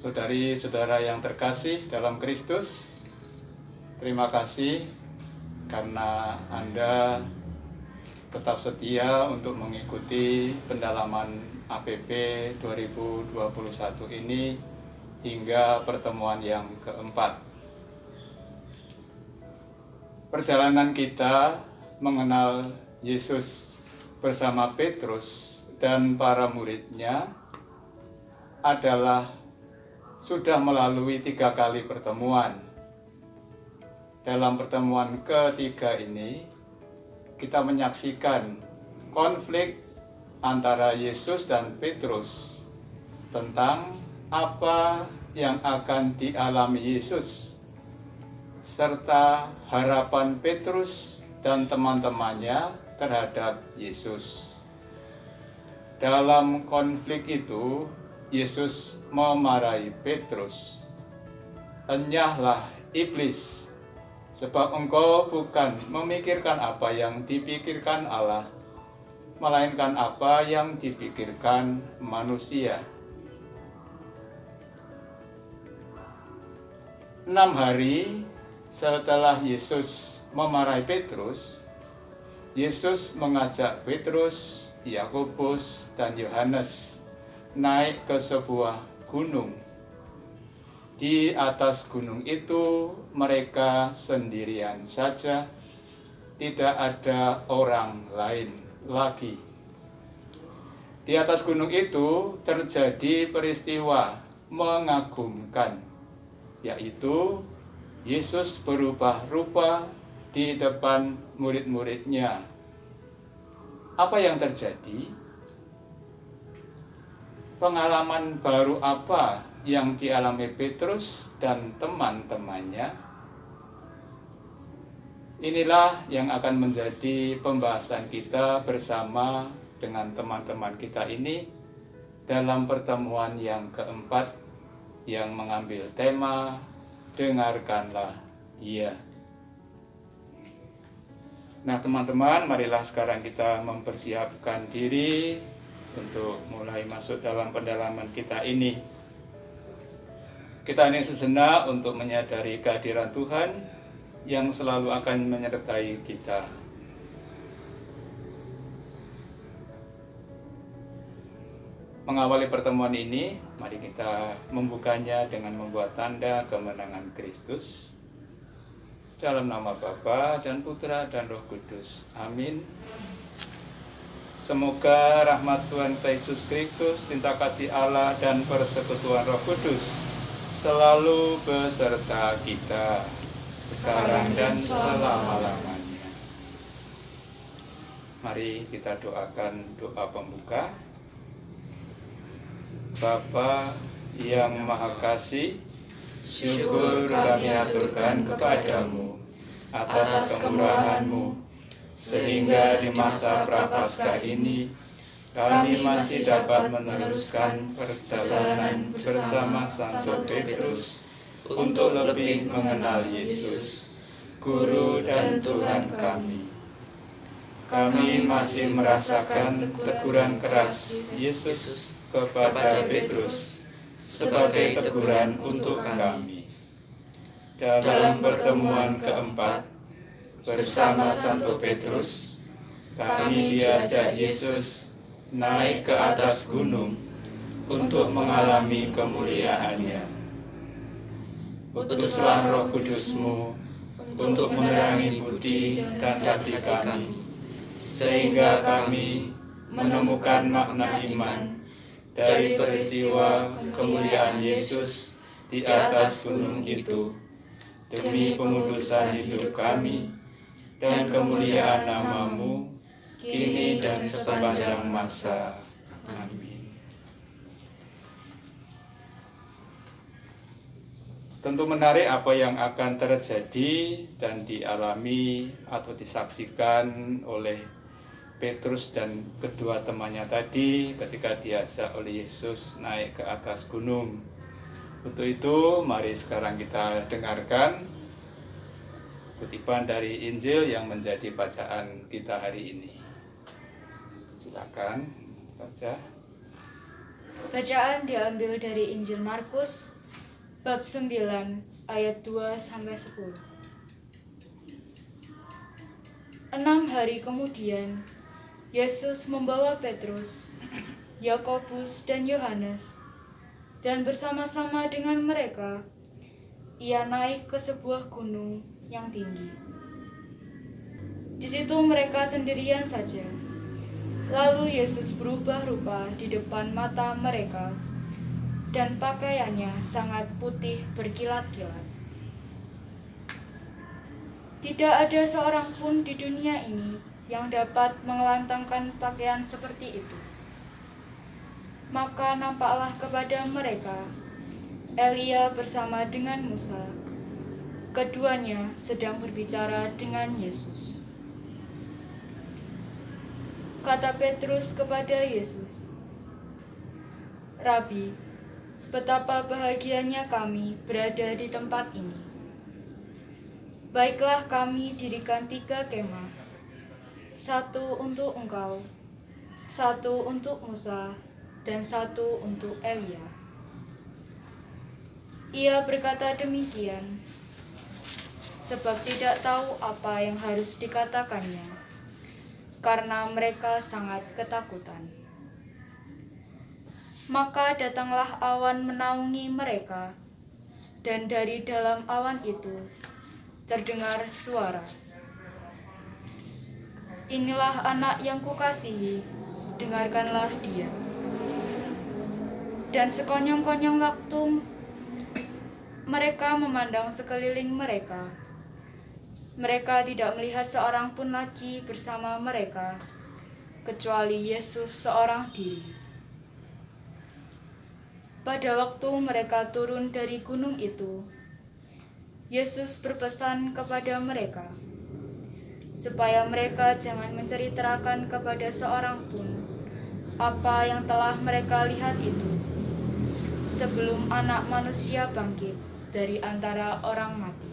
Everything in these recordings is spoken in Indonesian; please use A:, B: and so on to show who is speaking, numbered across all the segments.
A: Saudari-saudara yang terkasih dalam Kristus, terima kasih karena Anda tetap setia untuk mengikuti pendalaman APP 2021 ini hingga pertemuan yang keempat. Perjalanan kita mengenal Yesus bersama Petrus dan para muridnya adalah sudah melalui 3 kali pertemuan. Dalam pertemuan ketiga ini, kita menyaksikan konflik antara Yesus dan Petrus tentang apa yang akan dialami Yesus, serta harapan Petrus dan teman-temannya terhadap Yesus. Dalam konflik itu, Yesus memarahi Petrus. "Enyahlah iblis, sebab engkau bukan memikirkan apa yang dipikirkan Allah, melainkan apa yang dipikirkan manusia." 6 hari setelah Yesus memarahi Petrus, Yesus mengajak Petrus, Yakobus, dan Yohanes naik ke sebuah gunung. Di atas gunung itu mereka sendirian saja, tidak ada orang lain lagi. Di atas gunung itu terjadi peristiwa mengagumkan, yaitu Yesus berubah rupa di depan murid-muridnya. Apa yang terjadi? Pengalaman baru apa yang dialami Petrus dan teman-temannya? Inilah yang akan menjadi pembahasan kita bersama dengan teman-teman kita ini dalam pertemuan yang keempat yang mengambil tema "Dengarkanlah Dia". Nah teman-teman, marilah sekarang kita mempersiapkan diri untuk mulai masuk dalam pendalaman kita ini. Kita ini sejenak untuk menyadari kehadiran Tuhan yang selalu akan menyertai kita. Mengawali pertemuan ini, mari kita membukanya dengan membuat tanda kemenangan Kristus. Dalam nama Bapa dan Putra dan Roh Kudus. Amin. Semoga rahmat Tuhan Yesus Kristus, cinta kasih Allah, dan persekutuan Roh Kudus selalu beserta kita sekarang dan selama-lamanya. Mari kita doakan doa pembuka. Bapa yang Maha Kasih, syukur kami aturkan kepadamu atas kemurahan-Mu, sehingga di masa Prapaskah ini kami masih dapat meneruskan perjalanan bersama Santo Petrus untuk lebih mengenal Yesus, Guru dan Tuhan kami. Kami masih merasakan teguran keras Yesus kepada Petrus sebagai teguran untuk kami. Dalam pertemuan keempat bersama Santo Petrus, kami diajak Yesus naik ke atas gunung untuk mengalami kemuliaannya. Utuslah Roh Kudus-Mu untuk menerangi budi dan hati kami, sehingga kami menemukan makna iman dari peristiwa kemuliaan Yesus di atas gunung itu, demi pengudusan hidup kami dan kemuliaan nama-Mu kini dan sepanjang masa. Amin. Tentu menarik apa yang akan terjadi dan dialami atau disaksikan oleh Petrus dan kedua temannya tadi ketika diajak oleh Yesus naik ke atas gunung. Untuk itu, mari sekarang kita dengarkan kutipan dari Injil yang menjadi bacaan kita hari ini. Silakan baca.
B: Bacaan diambil dari Injil Markus Bab 9 ayat 2-10. 6 hari kemudian, Yesus membawa Petrus, Yakobus, dan Yohanes, dan bersama-sama dengan mereka, ia naik ke sebuah gunung yang tinggi. Di situ mereka sendirian saja. Lalu Yesus berubah rupa di depan mata mereka, dan pakaiannya sangat putih berkilat-kilat. Tidak ada seorang pun di dunia ini yang dapat mengelantangkan pakaian seperti itu. Maka nampaklah kepada mereka Elia bersama dengan Musa. Keduanya sedang berbicara dengan Yesus. Kata Petrus kepada Yesus, "Rabi, betapa bahagianya kami berada di tempat ini. Baiklah, kami dirikan 3 kemah, 1 untuk engkau, 1 untuk Musa, dan 1 untuk Elia." Ia berkata demikian sebab tidak tahu apa yang harus dikatakannya, karena mereka sangat ketakutan. Maka datanglah awan menaungi mereka, dan dari dalam awan itu terdengar suara, "Inilah anak yang kukasihi, dengarkanlah dia." Dan sekonyong-konyong waktu mereka memandang sekeliling mereka, mereka tidak melihat seorang pun lagi bersama mereka, kecuali Yesus seorang diri. Pada waktu mereka turun dari gunung itu, Yesus berpesan kepada mereka, supaya mereka jangan menceritakan kepada seorang pun apa yang telah mereka lihat itu, sebelum Anak Manusia bangkit dari antara orang mati.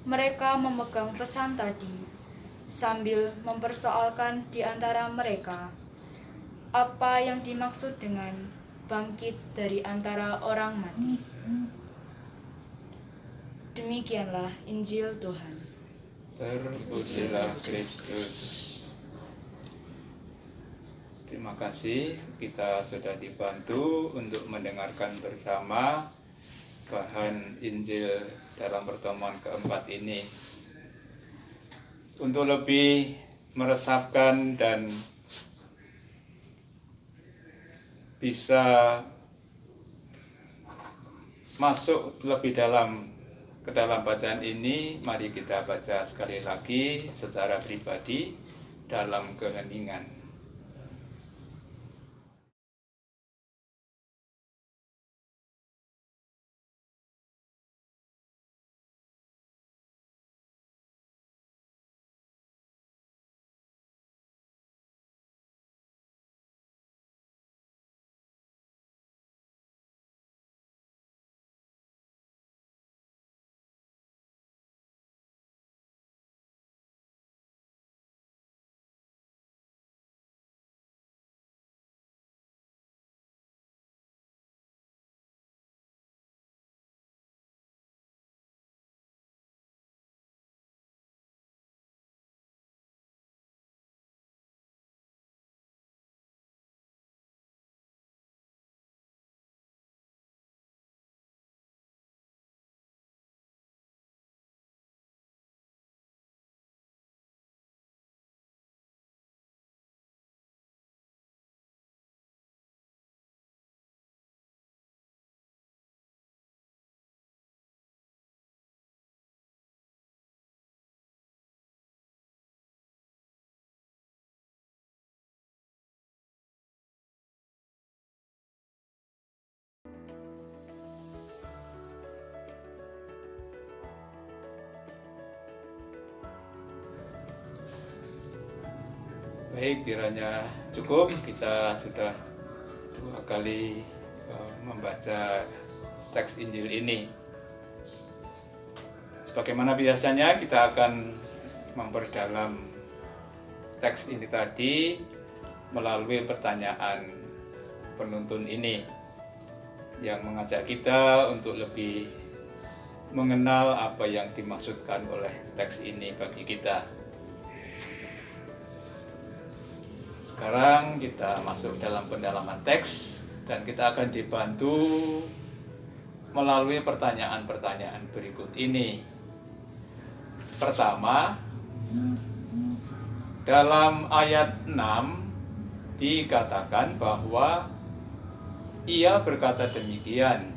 B: Mereka memegang pesan tadi sambil mempersoalkan di antara mereka apa yang dimaksud dengan bangkit dari antara orang mati. Demikianlah Injil Tuhan.
A: Terpujilah Kristus. Terima kasih, kita sudah dibantu untuk mendengarkan bersama bahan Injil dalam pertemuan keempat ini. Untuk lebih meresapkan dan bisa masuk lebih dalam ke dalam bacaan ini, mari kita baca sekali lagi secara pribadi dalam keheningan. Baik, kiranya cukup. Kita sudah 2 kali membaca teks Injil ini. Sebagaimana biasanya, kita akan memperdalam teks ini tadi melalui pertanyaan penuntun ini. yang mengajak kita untuk lebih mengenal apa yang dimaksudkan oleh teks ini bagi kita. Sekarang kita masuk dalam pendalaman teks dan kita akan dibantu melalui pertanyaan-pertanyaan berikut ini. Pertama, dalam ayat 6 dikatakan bahwa ia berkata demikian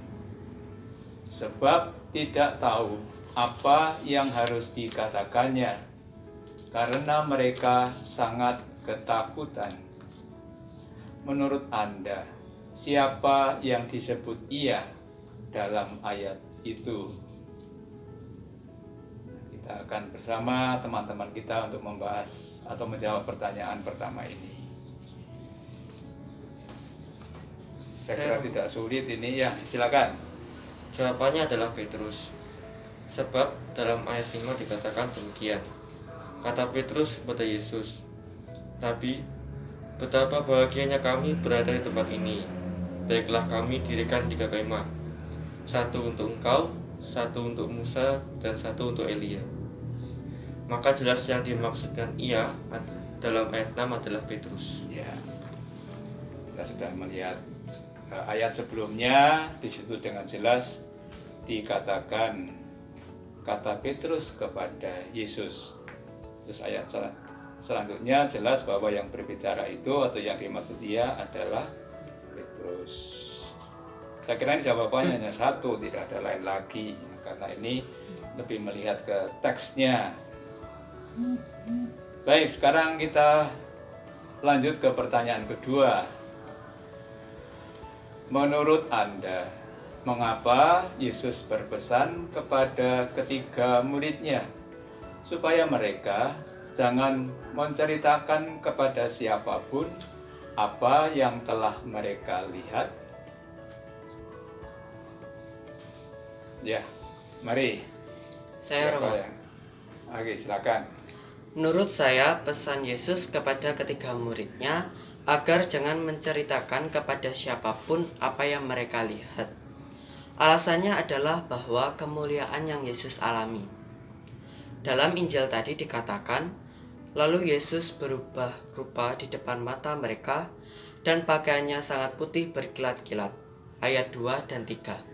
A: sebab tidak tahu apa yang harus dikatakannya karena mereka sangat ketakutan. Menurut Anda, siapa yang disebut ia dalam ayat itu? Kita akan bersama teman-teman kita untuk membahas atau menjawab pertanyaan pertama ini. Saya kira tidak sulit ini ya, silakan.
C: Jawabannya adalah Petrus. Sebab dalam ayat 5 dikatakan demikian. Kata Petrus kepada Yesus, Rabi, betapa bahagianya kami berada di tempat ini. Baiklah kami dirikan 3 kemah, 1 untuk engkau, 1 untuk Musa, dan 1 untuk Elia. Maka jelas yang dimaksudkan ia dalam ayat 6 adalah Petrus.
A: Ya, kita sudah melihat ayat sebelumnya. Di situ dengan jelas dikatakan kata Petrus kepada Yesus. Terus ayat selanjutnya jelas bahwa yang berbicara itu atau yang dimaksud dia adalah Petrus. Saya kira ini jawabannya hanya satu, tidak ada lain lagi, karena ini lebih melihat ke teksnya. Baik, sekarang kita lanjut ke pertanyaan kedua. Menurut Anda, mengapa Yesus berpesan kepada ketiga muridnya supaya mereka jangan menceritakan kepada siapapun apa yang telah mereka lihat? Ya, mari.
D: Saya Romo.
A: Oke, silakan.
D: Menurut saya, pesan Yesus kepada ketiga muridnya agar jangan menceritakan kepada siapapun apa yang mereka lihat. Alasannya adalah bahwa kemuliaan yang Yesus alami. Dalam Injil tadi dikatakan, lalu Yesus berubah rupa di depan mata mereka dan pakaiannya sangat putih berkilat-kilat. Ayat 2 dan 3.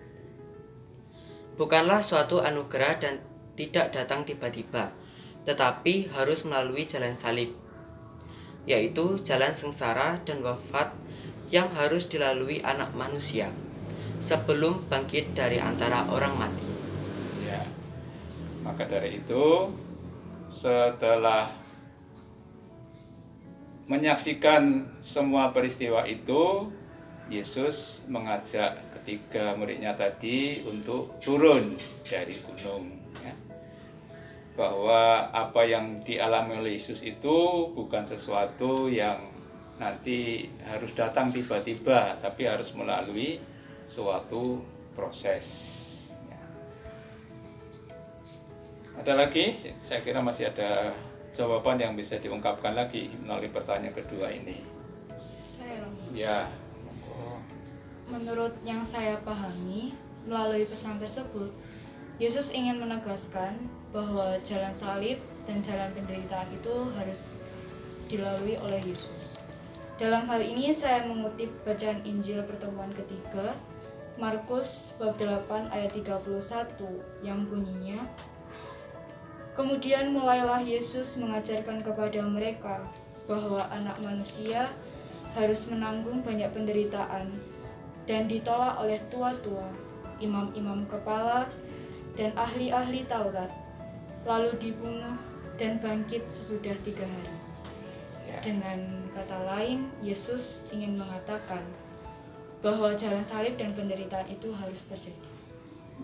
D: Bukanlah suatu anugerah dan tidak datang tiba-tiba, tetapi harus melalui jalan salib, yaitu jalan sengsara dan wafat yang harus dilalui anak manusia sebelum bangkit dari antara orang mati.
A: Ya. Maka dari itu, setelah menyaksikan semua peristiwa itu, Yesus mengajak ketiga muridnya tadi untuk turun dari gunung, ya. Bahwa apa yang dialami oleh Yesus itu bukan sesuatu yang nanti harus datang tiba-tiba, tapi harus melalui suatu proses. Ya. Ada lagi? Saya kira masih ada jawaban yang bisa diungkapkan lagi melalui pertanyaan kedua ini.
B: Saya Romo.
A: Ya.
B: Menurut yang saya pahami, melalui pesan tersebut, Yesus ingin menegaskan bahwa jalan salib dan jalan penderitaan itu harus dilalui oleh Yesus. Dalam hal ini saya mengutip bacaan Injil pertemuan ketiga, Markus bab 8 ayat 31 yang bunyinya, kemudian mulailah Yesus mengajarkan kepada mereka bahwa anak manusia harus menanggung banyak penderitaan dan ditolak oleh tua-tua, imam-imam kepala, dan ahli-ahli Taurat, lalu dibunuh dan bangkit sesudah 3 hari.
A: Ya.
B: Dengan kata lain, Yesus ingin mengatakan bahwa jalan salib dan penderitaan itu harus terjadi.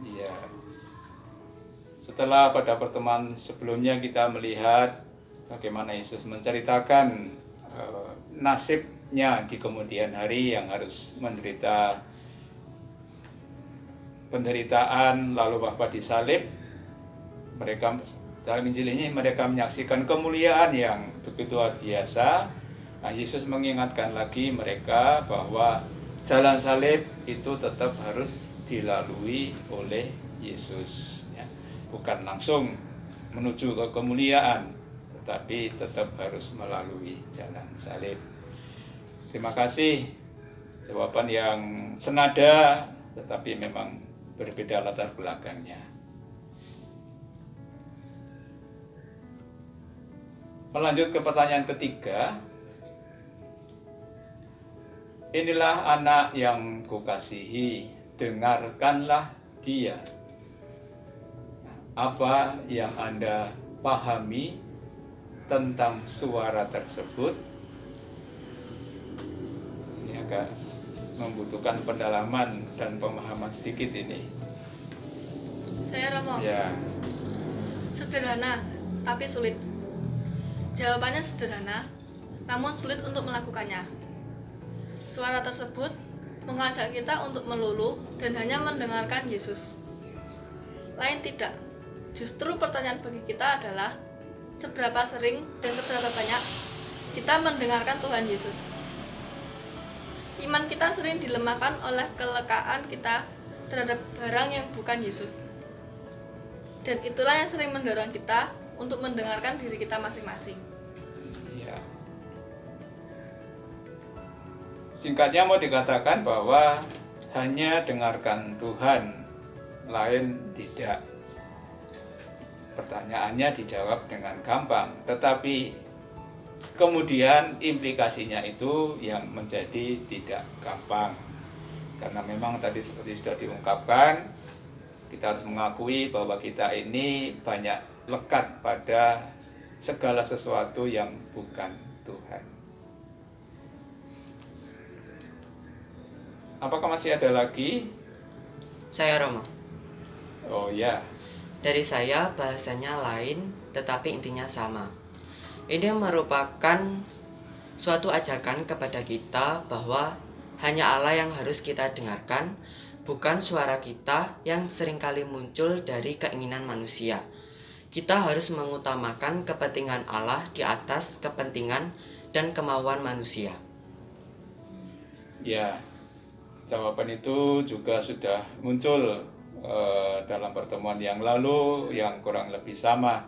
A: Iya. Setelah pada pertemuan sebelumnya kita melihat bagaimana Yesus menceritakan nasibnya di kemudian hari yang harus menderita penderitaan lalu wafat disalib. Mereka dalam Injil ini mereka menyaksikan kemuliaan yang begitu luar biasa. Nah, Yesus mengingatkan lagi mereka bahwa jalan salib itu tetap harus dilalui oleh Yesus, ya. Bukan langsung menuju ke kemuliaan, tetapi tetap harus melalui jalan salib. Terima kasih, jawaban yang senada tetapi memang berbeda latar belakangnya. Melanjut ke pertanyaan ketiga. Inilah anak yang kukasihi, dengarkanlah dia. Apa yang Anda pahami tentang suara tersebut? Ini agak membutuhkan pendalaman dan pemahaman sedikit ini.
E: Saya Romo.
A: Ya,
E: Sederhana, tapi sulit. Jawabannya sederhana, namun sulit untuk melakukannya. Suara tersebut mengajak kita untuk melulu dan hanya mendengarkan Yesus. Lain tidak, justru pertanyaan bagi kita adalah seberapa sering dan seberapa banyak kita mendengarkan Tuhan Yesus. Iman kita sering dilemahkan oleh kelekaan kita terhadap barang yang bukan Yesus. Dan itulah yang sering mendorong kita untuk mendengarkan diri kita masing-masing.
A: ya. Singkatnya mau dikatakan bahwa hanya dengarkan Tuhan, lain tidak. Pertanyaannya dijawab dengan gampang, tetapi kemudian implikasinya itu yang menjadi tidak gampang. Karena memang tadi seperti sudah diungkapkan, kita harus mengakui bahwa kita ini banyak lekat pada segala sesuatu yang bukan Tuhan. Apakah masih ada lagi?
D: Saya Romo.
A: Oh ya,
D: Dari saya bahasanya lain tetapi intinya sama. Ini merupakan suatu ajakan kepada kita bahwa hanya Allah yang harus kita dengarkan, bukan suara kita yang seringkali muncul dari keinginan manusia. Kita harus mengutamakan kepentingan Allah di atas kepentingan dan kemauan manusia.
A: ya. Jawaban itu juga sudah muncul dalam pertemuan yang lalu yang kurang lebih sama.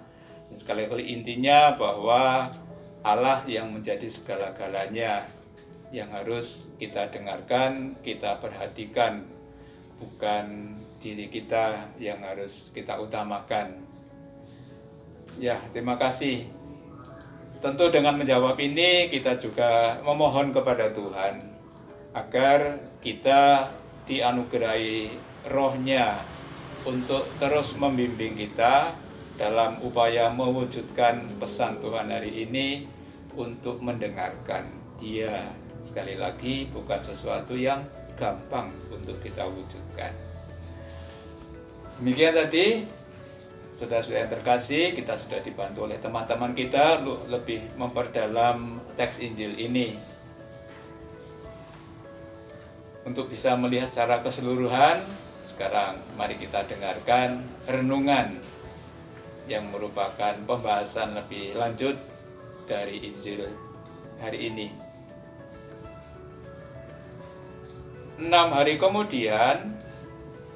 A: Sekali lagi intinya bahwa Allah yang menjadi segala-galanya yang harus kita dengarkan, kita perhatikan, bukan diri kita yang harus kita utamakan. Ya, terima kasih. Tentu dengan menjawab ini kita juga memohon kepada Tuhan agar kita dianugerahi roh-Nya untuk terus membimbing kita dalam upaya mewujudkan pesan Tuhan hari ini untuk mendengarkan Dia. Sekali lagi, bukan sesuatu yang gampang untuk kita wujudkan. Demikian tadi, saudara-saudara yang terkasih, kita sudah dibantu oleh teman-teman kita lebih memperdalam teks Injil ini. Untuk bisa melihat secara keseluruhan, sekarang mari kita dengarkan renungan yang merupakan pembahasan lebih lanjut dari Injil hari ini. 6 hari kemudian,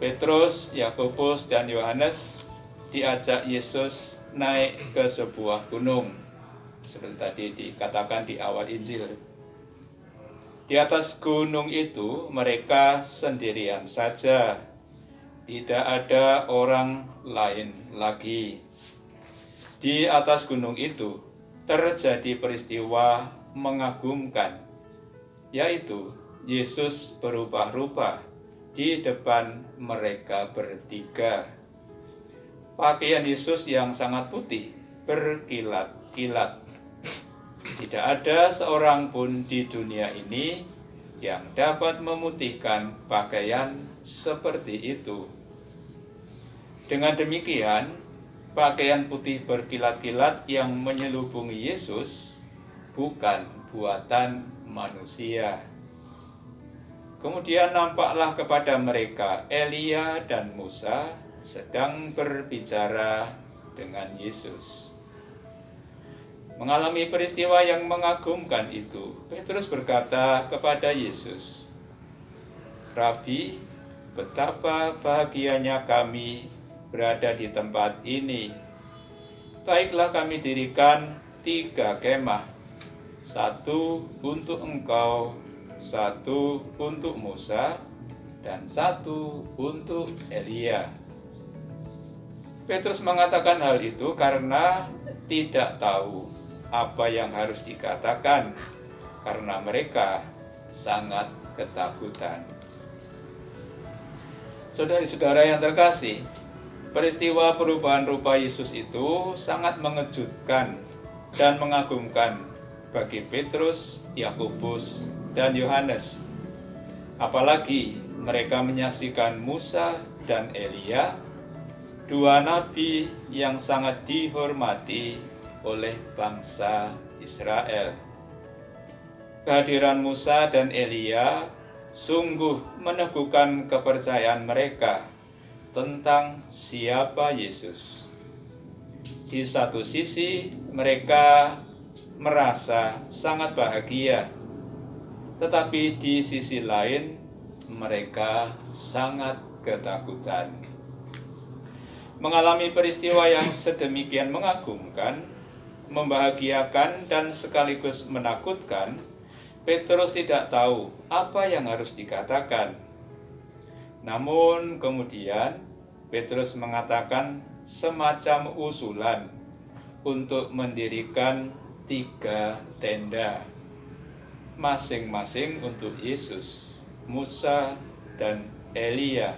A: Petrus, Yakobus, dan Yohanes diajak Yesus naik ke sebuah gunung, seperti tadi dikatakan di awal Injil. Di atas gunung itu mereka sendirian saja, tidak ada orang lain lagi. Di atas gunung itu terjadi peristiwa mengagumkan, yaitu Yesus berubah rupa di depan mereka bertiga. Pakaian Yesus yang sangat putih berkilat-kilat. Tidak ada seorang pun di dunia ini yang dapat memutihkan pakaian seperti itu. Dengan demikian, pakaian putih berkilat-kilat yang menyelubungi Yesus bukan buatan manusia. Kemudian nampaklah kepada mereka Elia dan Musa sedang berbicara dengan Yesus. Mengalami peristiwa yang mengagumkan itu, Petrus berkata kepada Yesus, "Rabi, betapa bahagianya kami berada di tempat ini. Baiklah kami dirikan 3 kemah, 1 untuk engkau, 1 untuk Musa, dan 1 untuk Elia." Petrus mengatakan hal itu karena tidak tahu apa yang harus dikatakan, karena mereka sangat ketakutan. Saudara-saudara yang terkasih, peristiwa perubahan rupa Yesus itu sangat mengejutkan dan mengagumkan bagi Petrus, Yakobus, dan Yohanes. Apalagi mereka menyaksikan Musa dan Elia, 2 nabi yang sangat dihormati oleh bangsa Israel. Kehadiran Musa dan Elia sungguh meneguhkan kepercayaan mereka tentang siapa Yesus. Di satu sisi, mereka merasa sangat bahagia, tetapi di sisi lain, mereka sangat ketakutan. Mengalami peristiwa yang sedemikian mengagumkan, membahagiakan, dan sekaligus menakutkan, Petrus tidak tahu apa yang harus dikatakan. Namun kemudian Petrus mengatakan semacam usulan untuk mendirikan 3 tenda, masing-masing untuk Yesus, Musa, dan Elia.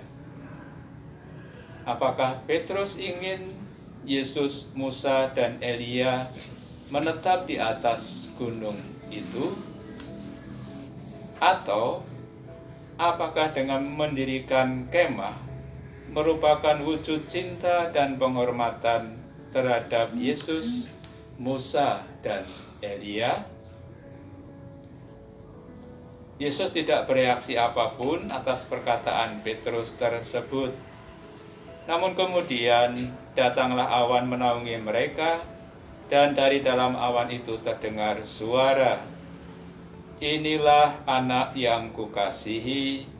A: Apakah Petrus ingin Yesus, Musa, dan Elia menetap di atas gunung itu? Atau apakah dengan mendirikan kemah merupakan wujud cinta dan penghormatan terhadap Yesus, Musa, dan Elia? Yesus tidak bereaksi apapun atas perkataan Petrus tersebut. Namun kemudian datanglah awan menaungi mereka, dan dari dalam awan itu terdengar suara, "Inilah anak yang kukasihi,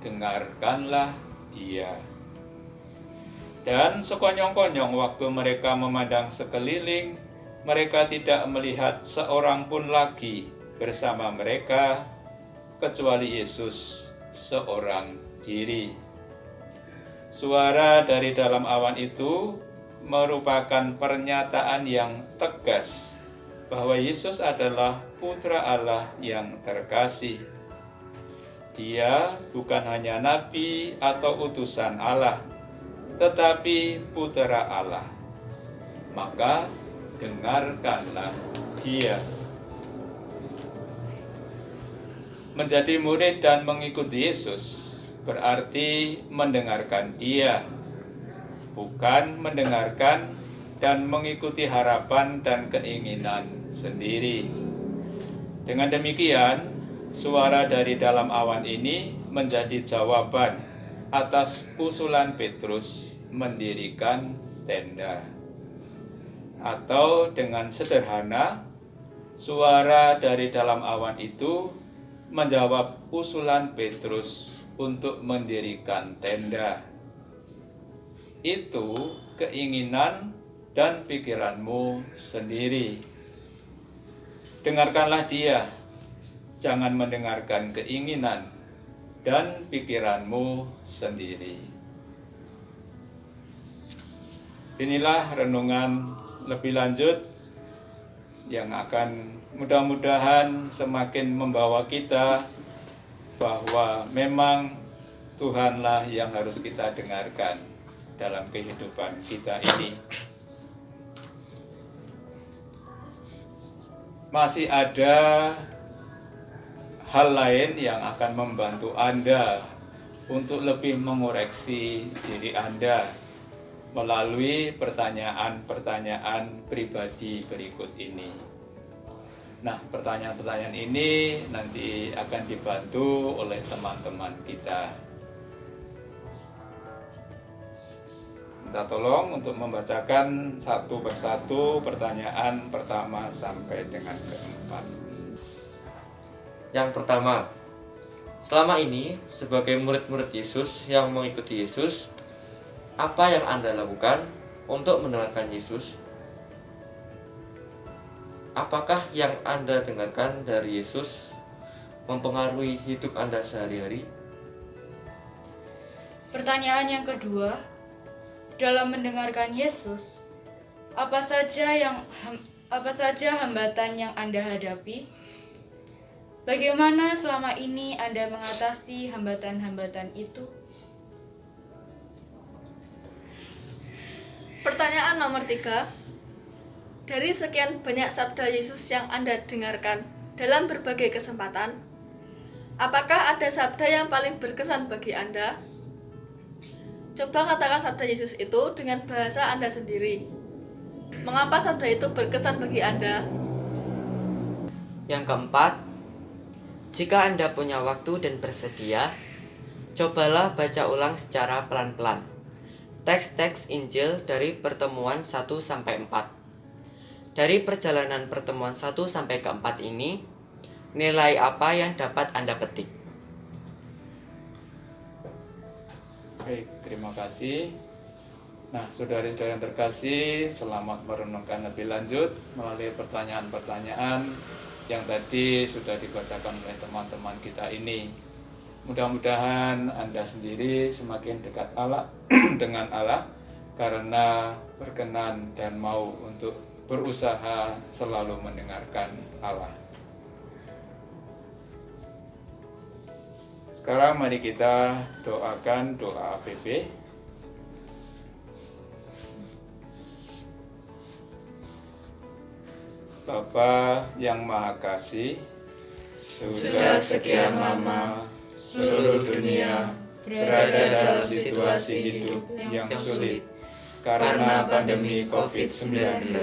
A: dengarkanlah dia." Dan sekonyong-konyong waktu mereka memandang sekeliling, mereka tidak melihat seorang pun lagi bersama mereka, kecuali Yesus seorang diri. Suara dari dalam awan itu merupakan pernyataan yang tegas bahwa Yesus adalah Putra Allah yang terkasih. Dia bukan hanya nabi atau utusan Allah, tetapi Putra Allah. Maka dengarkanlah dia. Menjadi murid dan mengikuti Yesus berarti mendengarkan dia, bukan mendengarkan dan mengikuti harapan dan keinginan sendiri. Dengan demikian, suara dari dalam awan ini menjadi jawaban atas usulan Petrus mendirikan tenda. Atau dengan sederhana, suara dari dalam awan itu menjawab usulan Petrus untuk mendirikan tenda. Itu keinginan dan pikiranmu sendiri. Dengarkanlah dia, jangan mendengarkan keinginan dan pikiranmu sendiri. Inilah renungan lebih lanjut yang akan mudah-mudahan semakin membawa kita bahwa memang Tuhanlah yang harus kita dengarkan dalam kehidupan kita ini. Masih ada hal lain yang akan membantu Anda untuk lebih mengoreksi diri Anda melalui pertanyaan-pertanyaan pribadi berikut ini. Nah, pertanyaan-pertanyaan ini nanti akan dibantu oleh teman-teman kita. Minta tolong untuk membacakan satu persatu pertanyaan pertama sampai dengan keempat.
C: Yang pertama, Selama ini, sebagai murid-murid Yesus yang mengikuti Yesus, apa yang Anda lakukan untuk mendengarkan Yesus? Apakah yang Anda dengarkan dari Yesus mempengaruhi hidup Anda sehari-hari?
B: Pertanyaan yang kedua, dalam mendengarkan Yesus, apa saja hambatan yang Anda hadapi? Bagaimana selama ini Anda mengatasi hambatan-hambatan itu?
E: Pertanyaan nomor 3. Dari sekian banyak sabda Yesus yang Anda dengarkan dalam berbagai kesempatan, apakah ada sabda yang paling berkesan bagi Anda? Coba katakan sabda Yesus itu dengan bahasa Anda sendiri. Mengapa sabda itu berkesan bagi Anda?
D: Yang keempat, jika Anda punya waktu dan bersedia, cobalah baca ulang secara pelan-pelan teks-teks Injil dari pertemuan 1-4. Dari perjalanan pertemuan 1-4 ini, nilai apa yang dapat Anda petik?
A: Baik, terima kasih. Nah, saudara-saudara yang terkasih, selamat merenungkan lebih lanjut melalui pertanyaan-pertanyaan yang tadi sudah dibacakan oleh teman-teman kita ini. Mudah-mudahan Anda sendiri semakin dekat Allah dengan Allah karena berkenan dan mau untuk berusaha selalu mendengarkan Allah. Sekarang mari kita doakan doa APP. Bapa yang Maha Kasih, sudah sekian lama seluruh dunia berada dalam situasi hidup yang sulit karena pandemi COVID-19.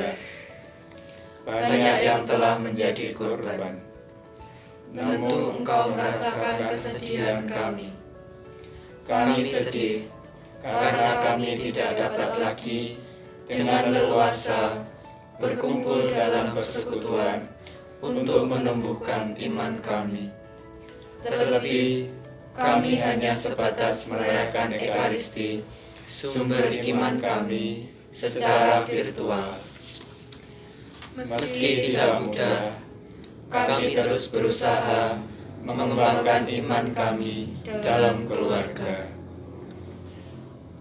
A: Banyak yang telah menjadi korban. Tentu Engkau merasakan kesedihan kami. Kami sedih karena kami tidak dapat lagi dengan leluasa berkumpul dalam persekutuan untuk menumbuhkan iman kami. Terlebih, kami hanya sebatas merayakan Ekaristi, sumber iman kami, secara virtual. Meski tidak mudah, kami terus berusaha mengembangkan iman kami dalam keluarga.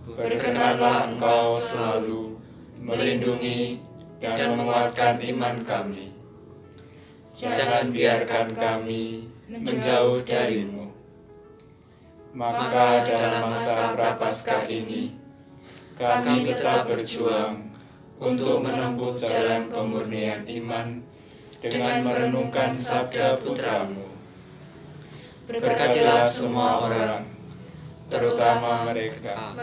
A: Berkenanlah Engkau selalu melindungi dan menguatkan iman kami. Jangan biarkan kami menjauh dari-Mu. Maka dalam masa Prapaskah ini, kami tetap berjuang untuk menempuh jalan pemurnian iman dengan merenungkan sabda Putra-Mu. Berkatilah semua orang, terutama mereka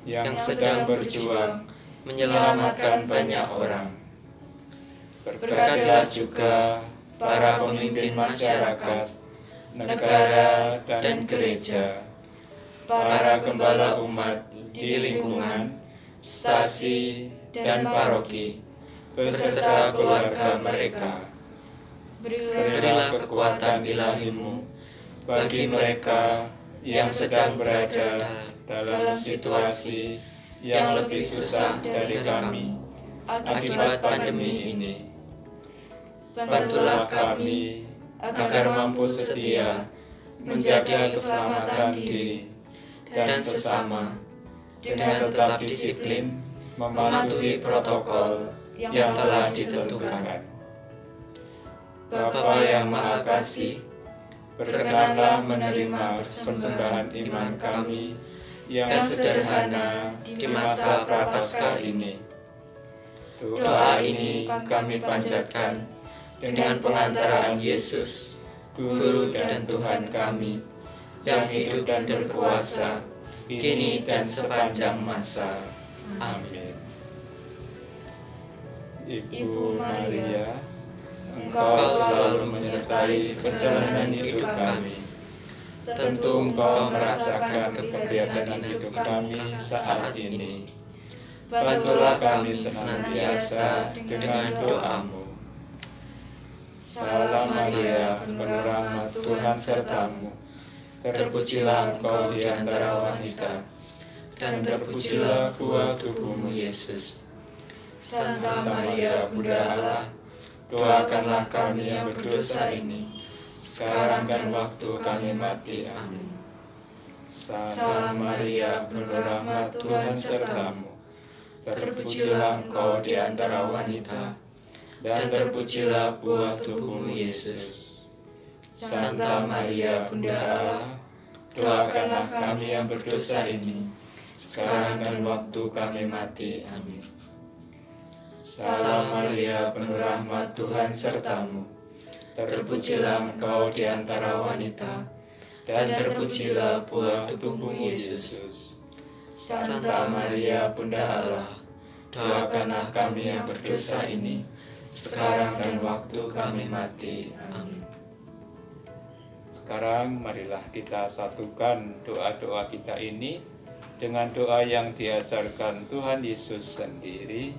A: yang sedang berjuang menyelamatkan banyak orang. Berkatilah juga para pemimpin masyarakat, negara, dan gereja, para gembala umat di lingkungan, stasi, dan paroki, beserta keluarga mereka. Berilah kekuatan ilahi-Mu bagi mereka yang sedang berada dalam situasi yang lebih susah dari kami akibat pandemi ini. Bantulah kami agar mampu setia menjaga keselamatan diri dan sesama dengan tetap disiplin mematuhi protokol yang telah ditentukan. Bapa yang Maha Kasih, berkenanlah menerima persembahan iman kami yang sederhana di masa Prapaskah ini. Doa ini kami panjatkan dengan pengantaraan Yesus, Guru dan Tuhan kami, yang hidup dan berkuasa, kini dan sepanjang masa. Amin. Ibu Maria, Engkau selalu menyertai perjalanan hidup kami. Tentu Engkau merasakan keprihatinan hidup kami saat ini. Bantulah kami senantiasa dengan doa-Mu. Salam Maria, penuh rahmat Tuhan sertamu.
C: Terpujilah engkau di antara wanita, dan terpujilah buah tubuhmu Yesus.
B: Santa Maria, Bunda Allah,
C: Doakanlah kami yang berdosa ini, sekarang dan waktu kami mati. Amin.
A: Salam Maria, penuh rahmat, Tuhan sertamu. Terpujilah engkau di antara wanita,
C: Dan terpujilah buah tubuhmu Yesus.
A: Santa Maria, Bunda Allah, doakanlah kami yang berdosa ini, sekarang dan waktu kami mati. Amin. Salam Maria, penuh rahmat, Tuhan sertamu. Terpujilah engkau di antara wanita, dan terpujilah buah tubuhmu Yesus. Santa Maria, Bunda Allah, doakanlah kami yang berdosa ini, sekarang dan waktu kami mati. Amin. Sekarang marilah kita satukan doa-doa kita ini dengan doa yang diajarkan Tuhan Yesus sendiri.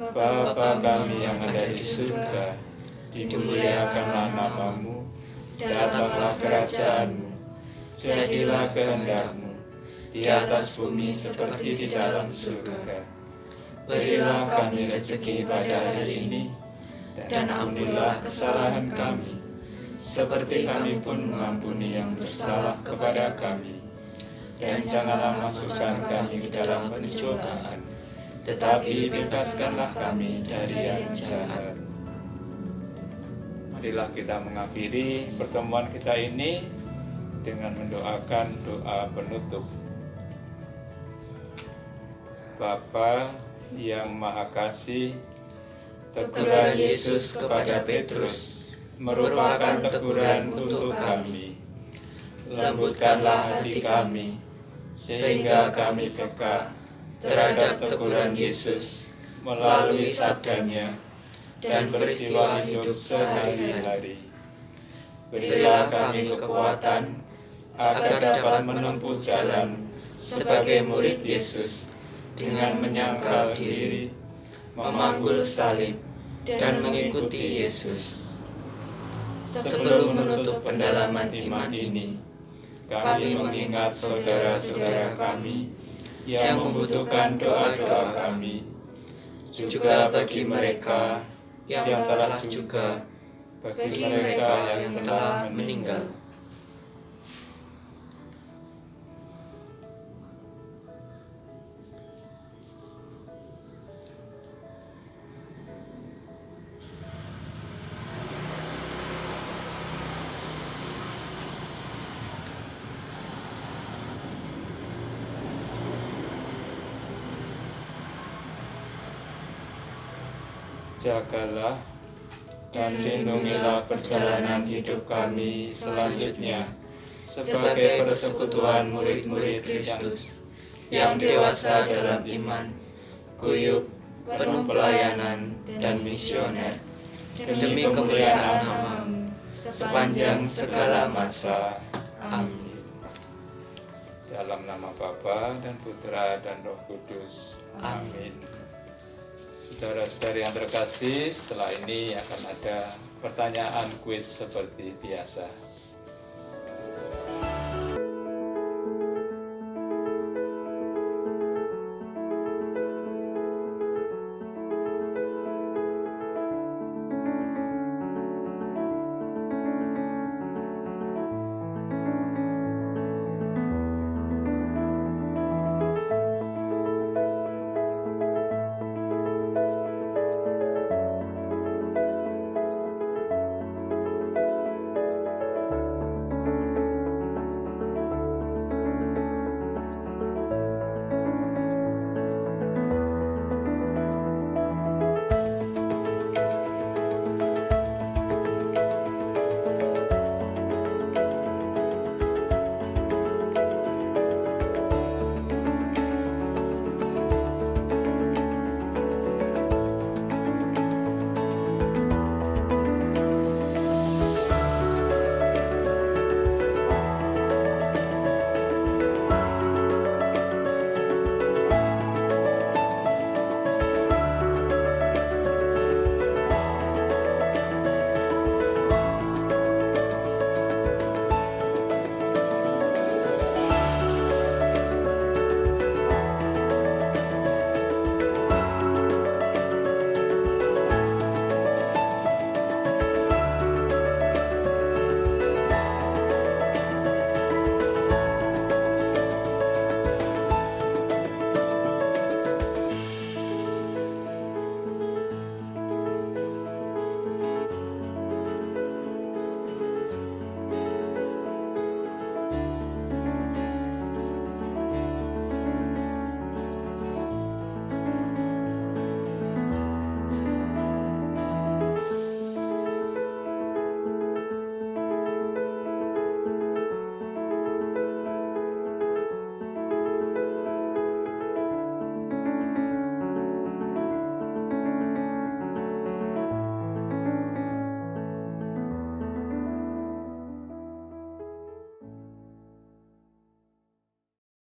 A: Bapa kami yang ada di surga, dimuliakanlah namamu, datanglah kerajaanmu, jadilah kehendak-mu, di atas bumi seperti di dalam surga. Berilah kami rezeki pada hari ini, dan ampunilah kesalahan kami, seperti kami pun mengampuni yang bersalah kepada kami. Dan janganlah masukkan kami ke dalam pencobaan, tetapi bebaskanlah kami dari yang jahat. Marilah kita mengakhiri pertemuan kita ini dengan mendoakan doa penutup. Bapa yang Maha Kasih, teguran Yesus kepada Petrus merupakan teguran untuk kami. Lembutkanlah hati kami, sehingga kami peka terhadap teguran Yesus melalui sabdanya dan peristiwa hidup sehari-hari. Berilah kami kekuatan agar dapat menempuh jalan sebagai murid Yesus dengan menyangkal diri, memanggul salib, dan mengikuti Yesus. Sebelum menutup pendalaman iman ini, kami mengingat saudara-saudara kami yang membutuhkan doa-doa kami, juga bagi mereka yang telah juga bagi mereka yang telah meninggal. Jagalah dan lindungilah perjalanan hidup kami selanjutnya sebagai persekutuan murid-murid Kristus yang dewasa dalam iman, guyup, penuh pelayanan, dan misioner, demi kemuliaan nama-Mu sepanjang segala masa. Amin. Dalam nama Bapa dan Putra dan Roh Kudus. Amin. Saudara-saudari yang terkasih, setelah ini akan ada pertanyaan kuis seperti biasa.